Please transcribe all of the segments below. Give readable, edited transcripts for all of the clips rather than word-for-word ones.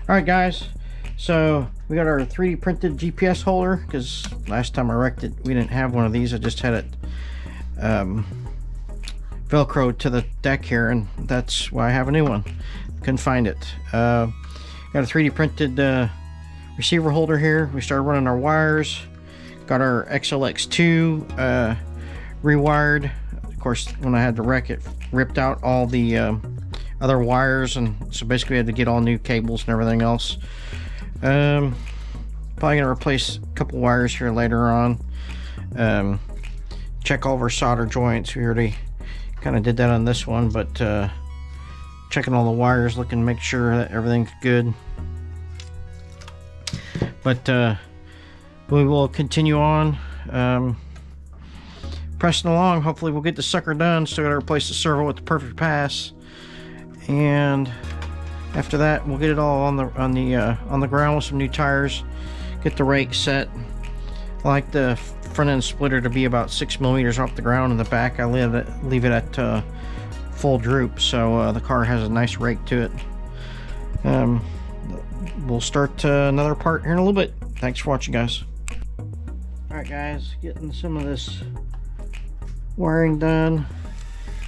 Alright guys, so we got our 3D printed GPS holder, because last time I wrecked it we didn't have one of these. I just had it velcroed to the deck here, and that's why I have a new one. Couldn't find it. Got a 3D printed receiver holder here. We started running our wires. Got our XLX2 rewired. Of course, when I had to wreck it, ripped out all the other wires, and so basically we had to get all new cables and everything else. Probably gonna replace a couple wires here later on. Check all of our solder joints. We already kind of did that on this one, but checking all the wires, looking to make sure that everything's good. But we will continue on pressing along. Hopefully we'll get the sucker done. Still gotta replace the servo with the Perfect Pass, and after that we'll get it all on the ground with some new tires. Get the rake set. I like the front end splitter to be about 6 millimeters off the ground. In the back I leave it at full droop, so the car has a nice rake to it. We'll start another part here in a little bit. Thanks for watching, guys. Alright guys, getting some of this wiring done,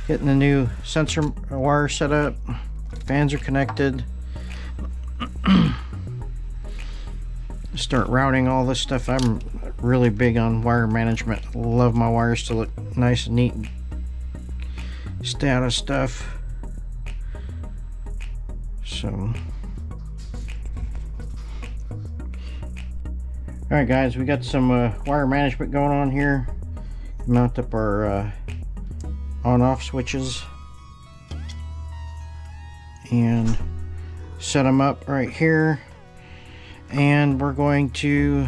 getting the new sensor wire set up, fans are connected. Start routing all this stuff. I'm really big on wire management. Love my wires to look nice and neat and stay out of stuff. So alright guys, we got some wire management going on here. Mount up our on-off switches and set them up right here, and we're going to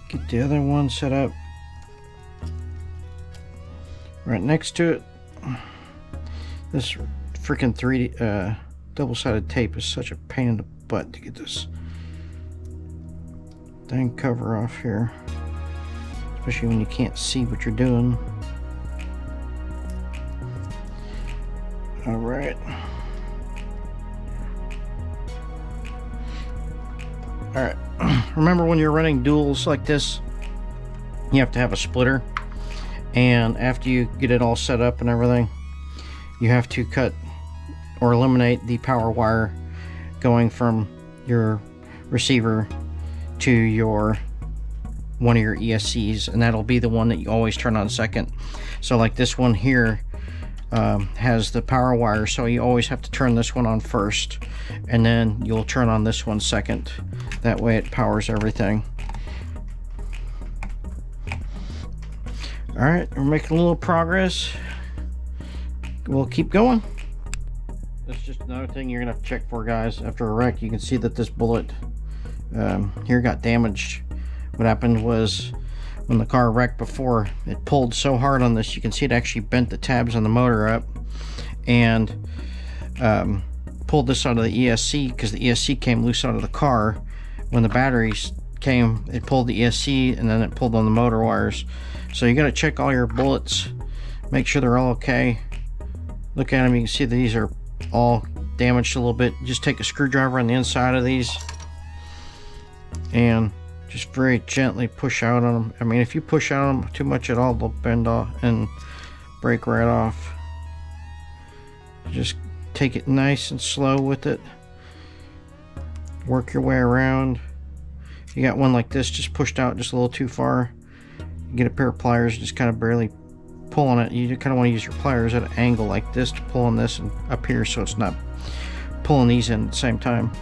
get the other one set up right next to it. This freaking 3D double-sided tape is such a pain in the butt to get this dang cover off here, especially when you can't see what you're doing. All right. All right. Remember, when you're running duals like this, you have to have a splitter, and after you get it all set up and everything, you have to cut or eliminate the power wire going from your receiver to your one of your ESCs, and that'll be the one that you always turn on second. So like this one here has the power wire, so you always have to turn this one on first, and then you'll turn on this one second. That way it powers everything. All right, we're making a little progress. We'll keep going. That's just another thing you're gonna have to check for, guys. After a wreck, you can see that this bullet here got damaged. What happened was, when the car wrecked before, it pulled so hard on this, you can see it actually bent the tabs on the motor up, and pulled this out of the ESC, because the ESC came loose out of the car. When the batteries came, it pulled the ESC, and then it pulled on the motor wires. So you got to check all your bullets, make sure they're all okay. Look at them, you can see that these are all damaged a little bit. Just take a screwdriver on the inside of these and just very gently push out on them. I mean, if you push out on them too much at all, they'll bend off and break right off. Just take it nice and slow with it. Work your way around. If you got one like this just pushed out just a little too far, you get a pair of pliers, just kind of barely pull on it. You kind of want to use your pliers at an angle like this to pull on this and up here, so it's not pulling these in at the same time.